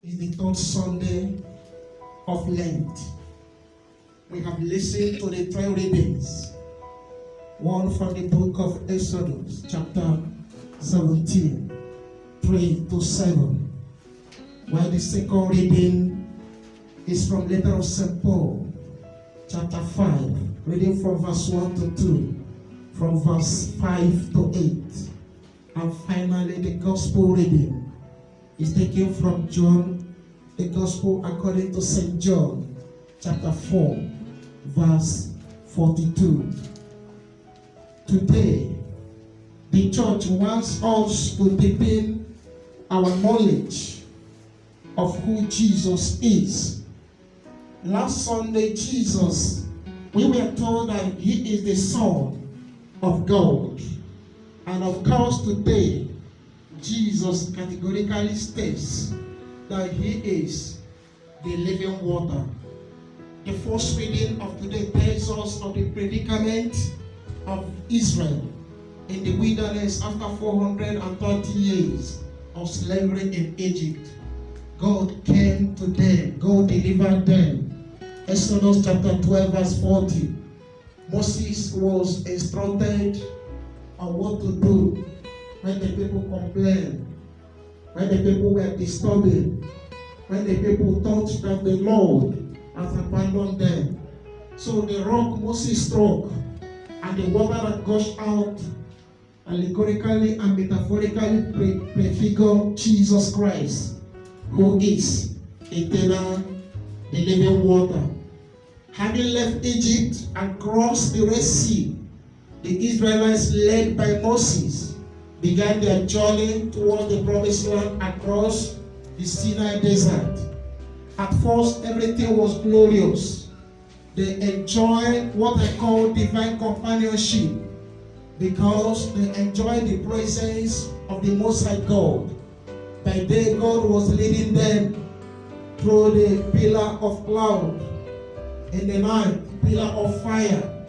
is the third Sunday of Lent. We have listened to the three readings. One from the book of Exodus, chapter 17, 3 to 7. While the second reading is from letter of St. Paul, chapter 5, reading from verse 1 to 2, from verse 5 to 8. And finally, the gospel reading is taken from John, the gospel according to St. John, chapter 4, verse 42. Today, the church wants us to deepen our knowledge of who Jesus is. Last Sunday, we were told that he is the Son of God. And of course, today, Jesus categorically states that he is the living water. The first reading of today tells us of the predicament of Israel in the wilderness after 430 years of slavery in Egypt. God came to them. God delivered them. Exodus chapter 12 verse 40. Moses was instructed on what to do when the people complained, when the people were disturbing, when the people thought that the Lord has abandoned them. So the rock Moses struck, and the water that gushed out allegorically and metaphorically prefigure Jesus Christ, who is eternal, the living water. Having left Egypt and crossed the Red Sea, the Israelites, led by Moses, began their journey toward the promised land across the Sinai desert. At first, everything was glorious. They enjoyed what I call divine companionship because they enjoyed the presence of the Most High God. By day, God was leading them through the pillar of cloud, in the night, pillar of fire.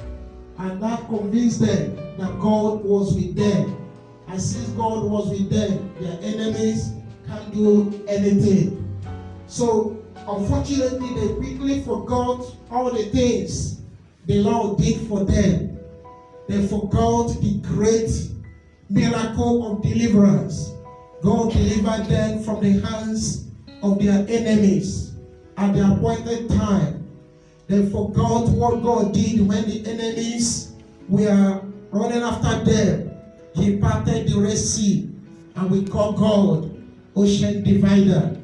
And that convinced them that God was with them. And since God was with them, their enemies can't do anything. So, unfortunately, they quickly forgot all the things the Lord did for them. They forgot the great miracle of deliverance. God delivered them from the hands of their enemies at the appointed time. They forgot what God did when the enemies were running after them. He parted the Red Sea, and we call God Ocean Divider.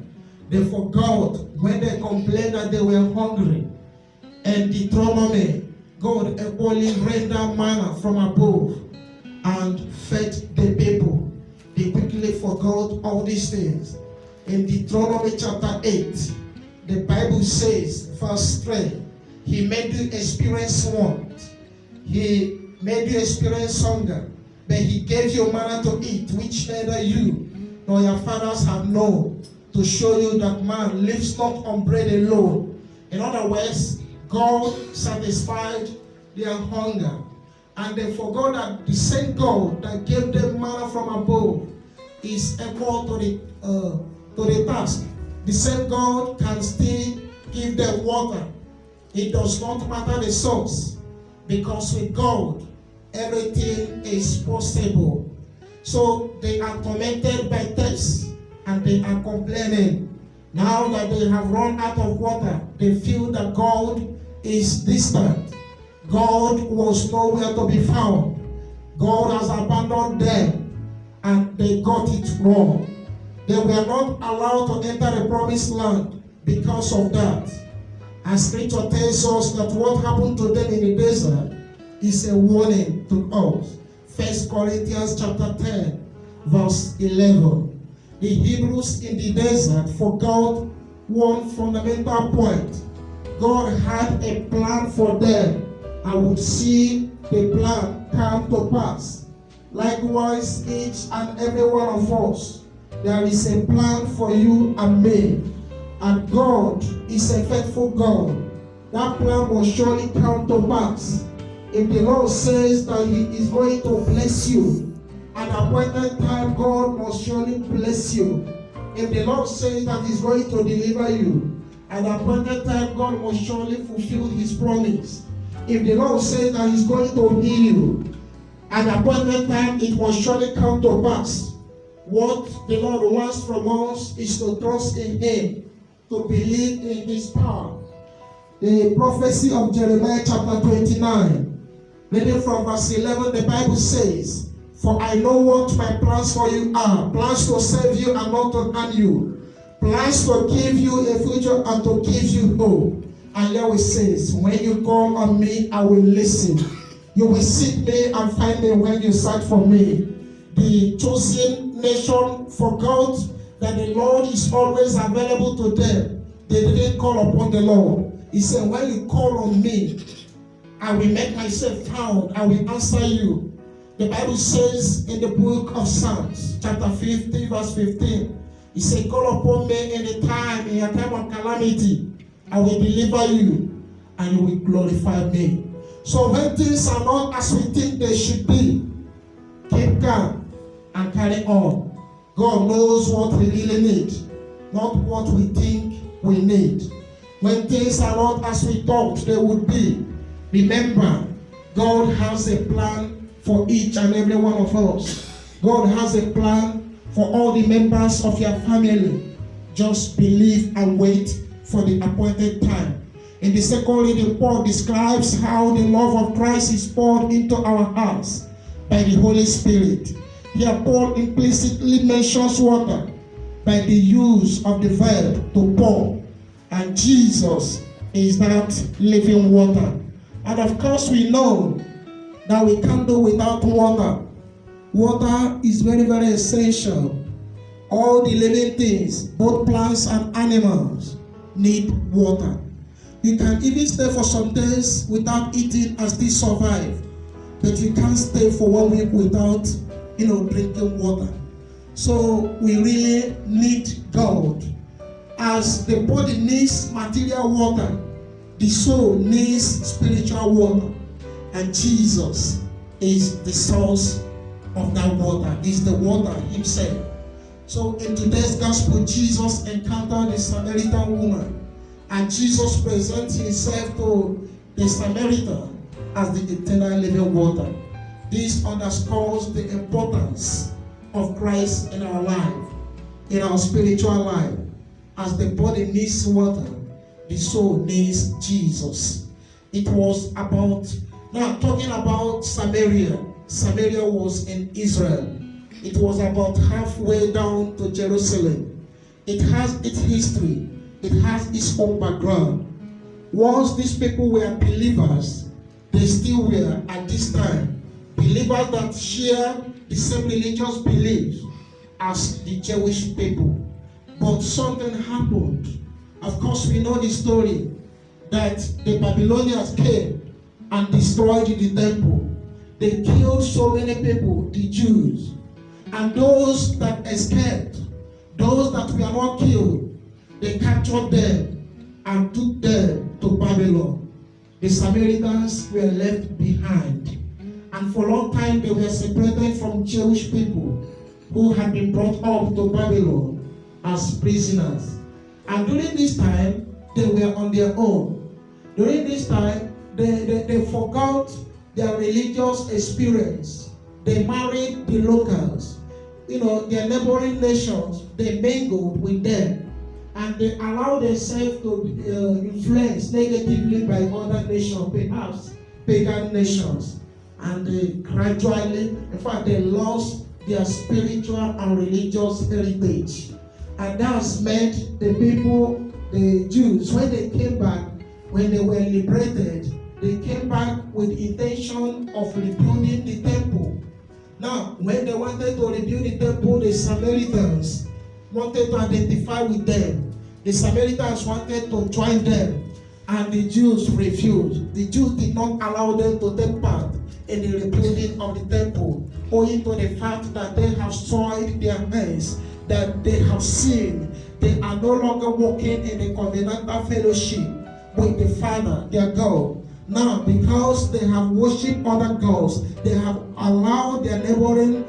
They forgot when they complained that they were hungry. And Deuteronomy, God equally rained down manna from above and fed the people. They quickly forgot all these things. In Deuteronomy chapter 8, the Bible says, verse 3, He made you experience want. He made you experience hunger. But he gave you manna to eat, which neither you nor your fathers have known, to show you that man lives not on bread alone. In other words, God satisfied their hunger. And they forgot that the same God that gave them manna from above is equal to the task. The same God can still give them water. It does not matter the source, because with God, everything is possible. So they are tormented by thirst, and they are complaining. Now that they have run out of water, they feel that God is distant. God was nowhere to be found. God has abandoned them, and they got it wrong. They were not allowed to enter the promised land because of that. And scripture tells us that what happened to them in the desert is a warning to us. 1 Corinthians chapter 10, verse 11. The Hebrews in the desert forgot one fundamental point. God had a plan for them and would see the plan come to pass. Likewise, each and every one of us, there is a plan for you and me. And God is a faithful God. That plan will surely come to pass. If the Lord says that He is going to bless you, at the appointed time, God must surely bless you. If the Lord says that He's going to deliver you, at the appointed time, God will surely fulfill His promise. If the Lord says that He's going to heal you, at the appointed time, it will surely come to pass. What the Lord wants from us is to trust in Him, to believe in His power. The prophecy of Jeremiah chapter 29, reading from verse 11, the Bible says, "For I know what my plans for you are, plans to save you and not to harm you, plans to give you a future and to give you hope." And Yahweh says, "When you call on me, I will listen. You will seek me and find me when you search for me." The chosen nation forgot that the Lord is always available to them. They didn't call upon the Lord. He said, "When you call on me, I will make myself found. I will answer you." The Bible says in the book of Psalms, chapter 50, verse 15, He said, "Call upon me in your time of calamity. I will deliver you, and you will glorify me." So when things are not as we think they should be, keep calm and carry on. God knows what we really need, not what we think we need. When things are not as we thought they would be, remember, God has a plan for each and every one of us. God has a plan for all the members of your family. Just believe and wait for the appointed time. In the second reading, Paul describes how the love of Christ is poured into our hearts by the Holy Spirit. Here, Paul implicitly mentions water by the use of the verb to pour. And Jesus is that living water. And of course, we know that we can't do without water. Water is very, very essential. All the living things, both plants and animals, need water. You can even stay for some days without eating and still survive. But you can't stay for 1 week without, drinking water. So we really need God. As the body needs material water, the soul needs spiritual water. And Jesus is the source of that water, is the water Himself. So in today's gospel, Jesus encountered the Samaritan woman. And Jesus presents Himself to the Samaritan as the eternal living water. This underscores the importance of Christ in our life, in our spiritual life. As the body needs water, the soul needs Jesus. It was about, now talking about Samaria. Samaria was in Israel. It was about halfway down to Jerusalem. It has its history. It has its own background. Once these people were believers, they still were at this time believers that share the same religious beliefs as the Jewish people. But something happened. Of course, we know the story that the Babylonians came and destroyed the temple. They killed so many people, the Jews. And those that escaped, those that were not killed, they captured them and took them to Babylon. The Samaritans were left behind. And for a long time, they were separated from Jewish people who had been brought up to Babylon as prisoners. And during this time, they were on their own. During this time, they forgot their religious experience. They married the locals. Their neighboring nations, they mingled with them. And they allowed themselves to be influenced negatively by other nations, perhaps pagan nations. And they gradually, in fact, they lost their spiritual and religious heritage. And that's meant the people, the Jews, when they came back, when they were liberated, they came back with the intention of rebuilding the temple. Now, when they wanted to rebuild the temple, the Samaritans wanted to identify with them. The Samaritans wanted to join them, and the Jews refused. The Jews did not allow them to take part in the rebuilding of the temple, owing to the fact that they have soiled their hands, that they have sinned. They are no longer walking in the covenantal fellowship with the Father, their God. Now, because they have worshipped other gods, they have allowed their neighboring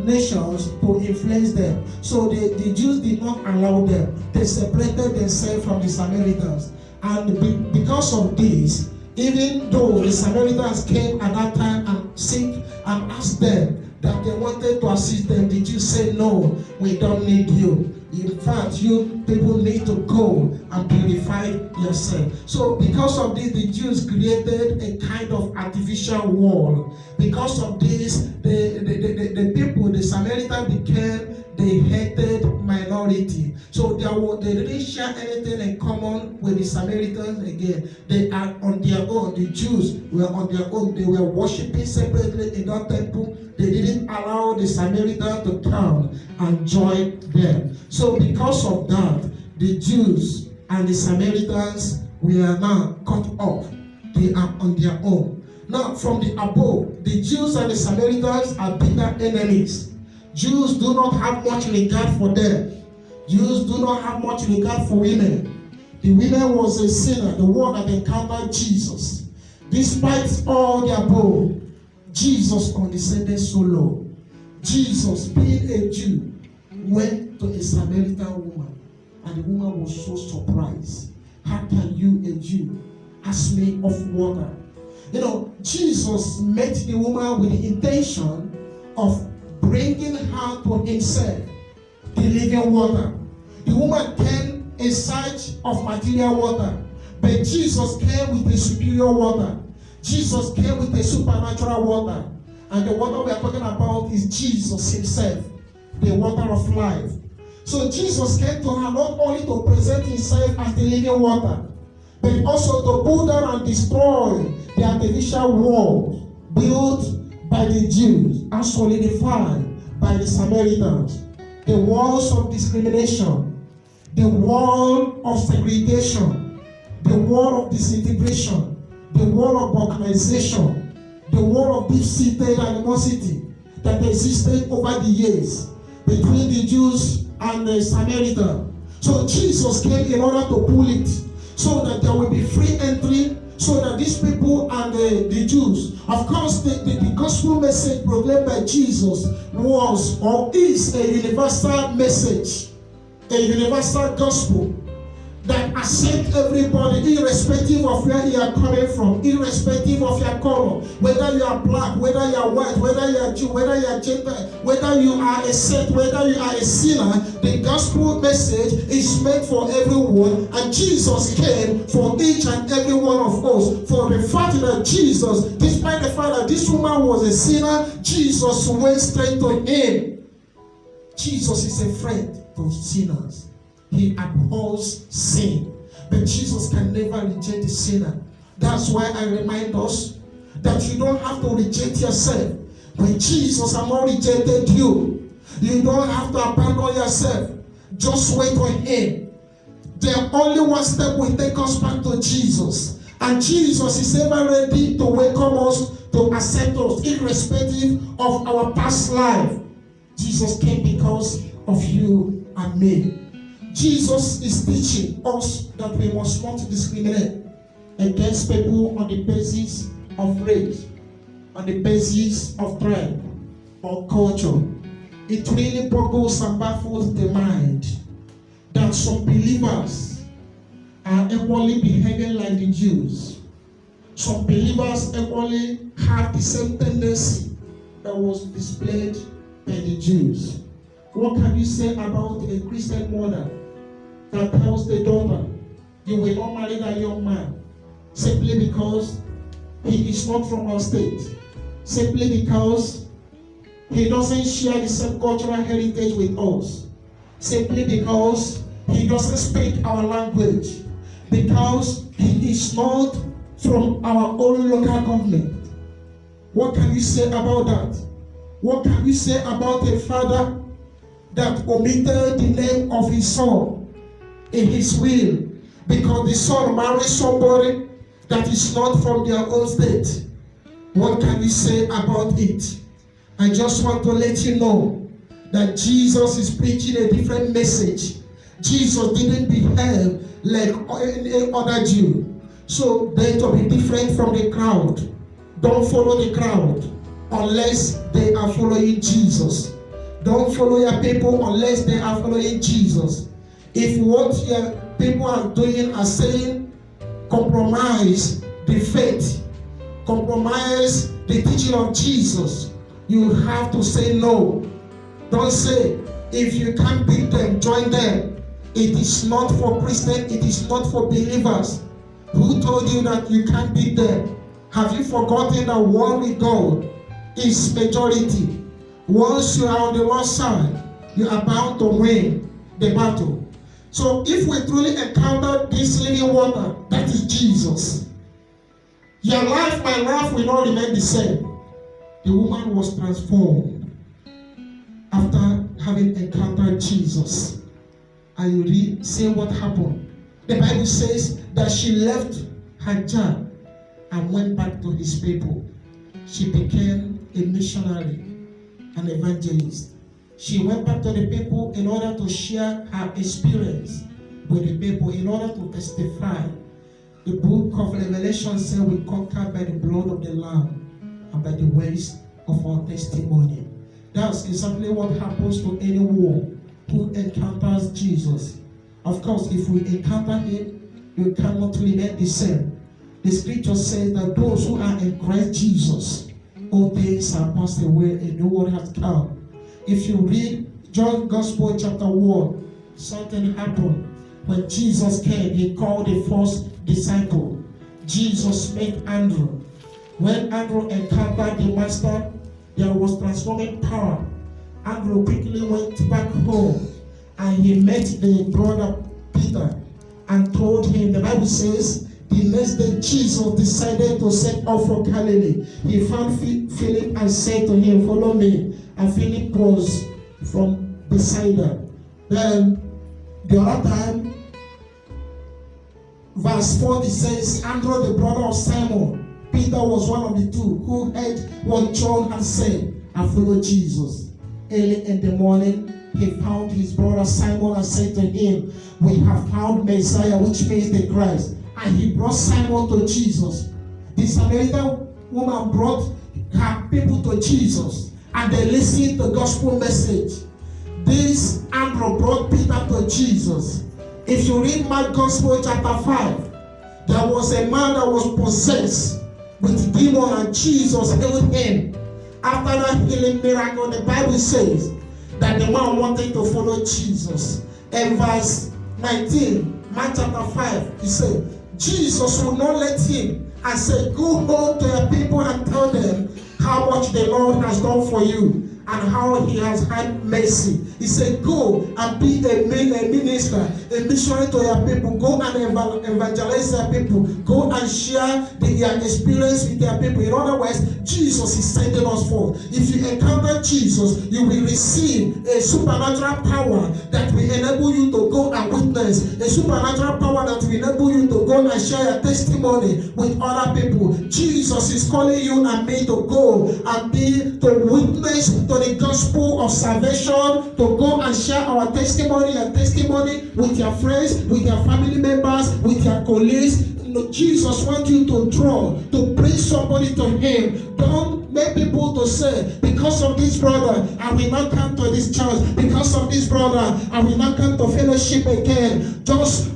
nations to influence them. So the Jews did not allow them. They separated themselves from the Samaritans. And because of this, even though the Samaritans came at that time and seek and asked them that they wanted to assist them, the Jews said, no, we don't need you. In fact, you people need to go and purify yourself. So because of this, the Jews created a kind of artificial wall. Because of this, the people, the Samaritans became the hated minority. So they didn't share anything in common with the Samaritans again. They are on their own. The Jews were on their own. They were worshiping separately in that temple. They didn't allow the Samaritans to come and join them. So because of that, the Jews and the Samaritans were now cut off. They are on their own. Now from the above, the Jews and the Samaritans are bitter enemies. Jews do not have much regard for them. Jews do not have much regard for women. The woman was a sinner, the one that encountered Jesus. Despite all the above, Jesus condescended so low. Jesus, being a Jew, went to a Samaritan woman, and the woman was so surprised. How can you, a Jew, ask me of water? You know, Jesus met the woman with the intention of bringing her to himself, the living water. The woman came in search of material water, but Jesus came with the superior water. Jesus came with the supernatural water. And the water we are talking about is Jesus himself, the water of life. So Jesus came to her not only to present himself as the living water, but also to pull down and destroy the artificial wall built by the Jews and solidified by the Samaritans. The walls of discrimination, the wall of segregation, the wall of disintegration, the wall of balkanization, the wall of deep-seated animosity that existed over the years between the Jews and the Samaritans. So Jesus came in order to pull it so that there will be free entry, so that these people and the Jews, of course, the gospel message proclaimed by Jesus was or is a universal message, a universal gospel that accepts everybody, irrespective of where you are coming from, irrespective of your color, whether you are black, whether you are white, whether you are Jew, whether you are Gentile, whether you are a saint, whether you are a sinner. The gospel message is meant for everyone, and Jesus came for each and every one of us. For the fact that Jesus, despite the fact that this woman was a sinner, Jesus went straight to him. Jesus is a friend to sinners. He abhors sin. But Jesus can never reject the sinner. That's why I remind us that you don't have to reject yourself. When Jesus has not rejected you, you don't have to abandon yourself. Just wait on him. The only one step will take us back to Jesus. And Jesus is ever ready to welcome us, to accept us, irrespective of our past life. Jesus came because of you and me. Jesus is teaching us that we must not discriminate against people on the basis of race, on the basis of tribe or culture. It really boggles and baffles the mind that some believers are equally behaving like the Jews. Some believers equally have the same tendency that was displayed by the Jews. What can you say about a Christian mother that tells the daughter, you will not marry that young man simply because he is not from our state, simply because he doesn't share the same cultural heritage with us, simply because he doesn't speak our language, because he is not from our own local government? What can you say about that? What can you say about a father that omitted the name of his son in his will because the son married somebody that is not from their own state? What can you say about it? I just want to let you know that Jesus is preaching a different message. Jesus didn't behave like any other Jew. So they to be different from the crowd. Don't follow the crowd. unless they are following Jesus. Don't follow your people unless they are following Jesus. If what your people are doing are saying compromise the faith, compromise the teaching of Jesus, you have to say no. Don't say, if you can't beat them, join them. It is not for Christians, it is not for believers. Who told you that you can't beat them? Have you forgotten that war with God is majority? Once you are on the Lord's side, you are bound to win the battle. So if we truly encounter this living water, that is Jesus. Your life, my life will not remain the same. The woman was transformed after having encountered Jesus. And you read, say what happened. The Bible says that she left her jar and went back to his people. She became a missionary, an evangelist. She went back to the people in order to share her experience with the people, in order to testify. The book of Revelation says we conquer by the blood of the Lamb and by the words of our testimony. That's exactly what happens to anyone who encounters Jesus. Of course, if we encounter him, you cannot remain the same. The scripture says that those who are in Christ Jesus, all things are passed away, a new world has come. If you read John Gospel chapter 1, something happened. When Jesus came, he called the first disciple. Jesus met Andrew. When Andrew encountered the master, there was transforming power. Andrew quickly went back home and he met the brother Peter and told him, the Bible says, the next day Jesus decided to set off for Galilee. He found Philip and said to him, follow me. And Philip was from Bethsaida. Then the other time, verse 40 says, Andrew the brother of Simon, Peter was one of the two who heard what John had said and followed Jesus. Early in the morning, he found his brother Simon and said to him, we have found Messiah, which means the Christ. And he brought Simon to Jesus. The Samaritan woman brought her people to Jesus, and they listened to the gospel message. This Andrew brought Peter to Jesus. If you read Mark Gospel chapter 5, there was a man that was possessed with demon, and Jesus healed him. After that healing miracle, the Bible says that the man wanted to follow Jesus. In verse 19, Mark chapter 5, he said, Jesus would not let him and said, go home to your people and tell them how much the Lord has done for you and how he has had mercy. He said, go and be a minister, a missionary to your people. Go and evangelize your people. Go and share your experience with your people. In other words, Jesus is sending us forth. If you encounter Jesus, you will receive a supernatural power that will enable you to go and witness. A supernatural power that will enable you to go and share your testimony with other people. Jesus is calling you and me to go and to witness to the gospel of salvation, to go and share our testimony with your friends, with your family members, with your colleagues. Jesus wants you to draw, to bring somebody to him. Don't make people to say, because of this brother, I will not come to this church. Because of this brother, I will not come to fellowship again. Just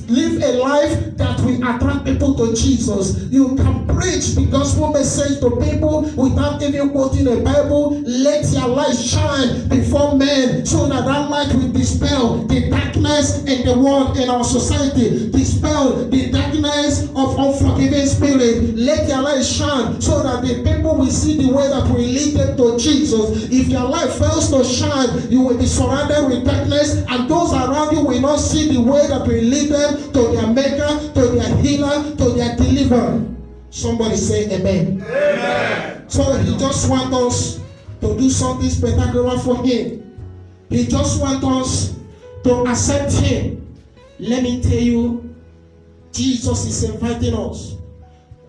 live a life that will attract people to Jesus. You can preach the gospel message to people without even quoting a Bible. Let your light shine before men so that light will dispel the darkness in the world, in our society. Dispel the darkness of unforgiving spirit. Let your light shine so that the people will see the way that will lead them to Jesus. If your light fails to shine, you will be surrounded with darkness, and those around you will not see the way that will lead them to their maker, to their healer, to their deliverer. Somebody say amen. Amen. So he just wants us to do something spectacular for him. He just wants us to accept him. Let me tell you, Jesus is inviting us.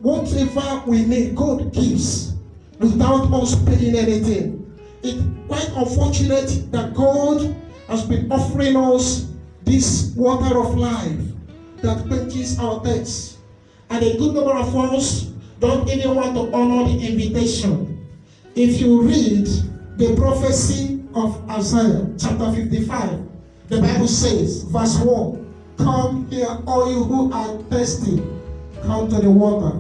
Whatever we need, God gives without us paying anything. It's quite unfortunate that God has been offering us this water of life that quenches our thirst. And a good number of us don't even want to honor the invitation. If you read the prophecy of Isaiah, chapter 55, the Bible says, verse 1, come here, all you who are thirsty, come to the water.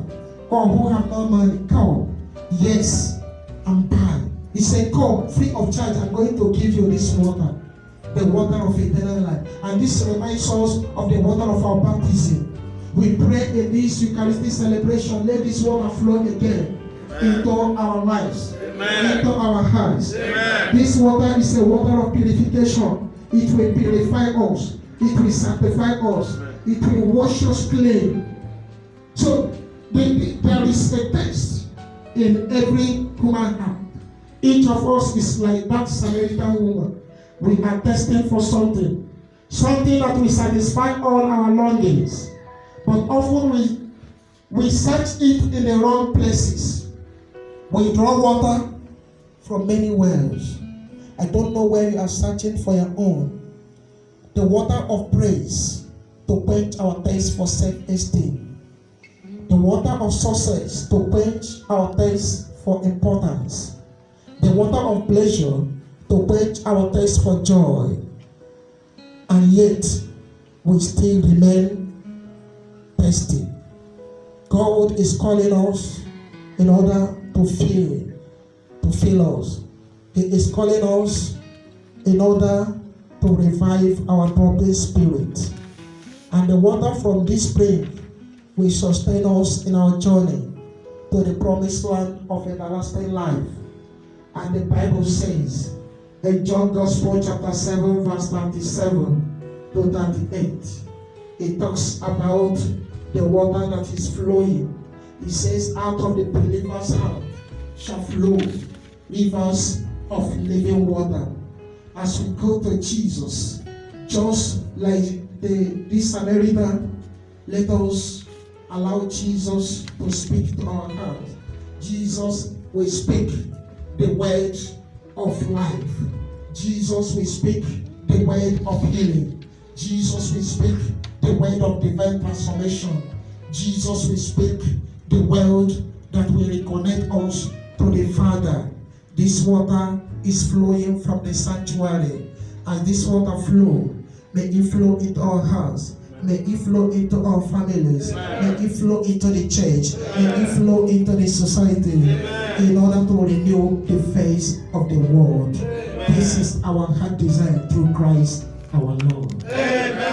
Or who have no money, come. Yes, and buy. He said, come, free of charge, I'm going to give you this water. The water of eternal life. And this reminds us of the water of our baptism. We pray in this Eucharistic celebration, let this water flow again into our lives, into our hearts. This water is a water of purification. It will purify us. It will sanctify us. It will wash us clean. So there is a test in every human heart. Each of us is like that Samaritan woman. We are testing for something that will satisfy all our longings. But often we search it in the wrong places. We draw water from many wells. I don't know where you are searching for your own. The water of praise to quench our thirst for self-esteem. The water of success to quench our thirst for importance. The water of pleasure to quench our thirst for joy. And yet, we still remain thirsty. God is calling us in order to fill us. He is calling us in order to revive our broken spirit. And the water from this spring will sustain us in our journey to the promised land of everlasting life. And the Bible says in John Gospel chapter 7 verse 37 to 38, it talks about the water that is flowing. It says, out of the believer's heart shall flow rivers of living water. As we go to Jesus, just like this Samaritan, let us allow Jesus to speak to our heart. Jesus will speak the word of life. Jesus will speak the word of healing. Jesus will speak the word of divine transformation. Jesus will speak the word that will reconnect us to the Father. This water is flowing from the sanctuary. As this water flow, may it flow into our hearts. May it flow into our families. May it flow into the church. May it flow into the society in order to renew the face of the world. This is our heart desire through Christ our Lord. Amen.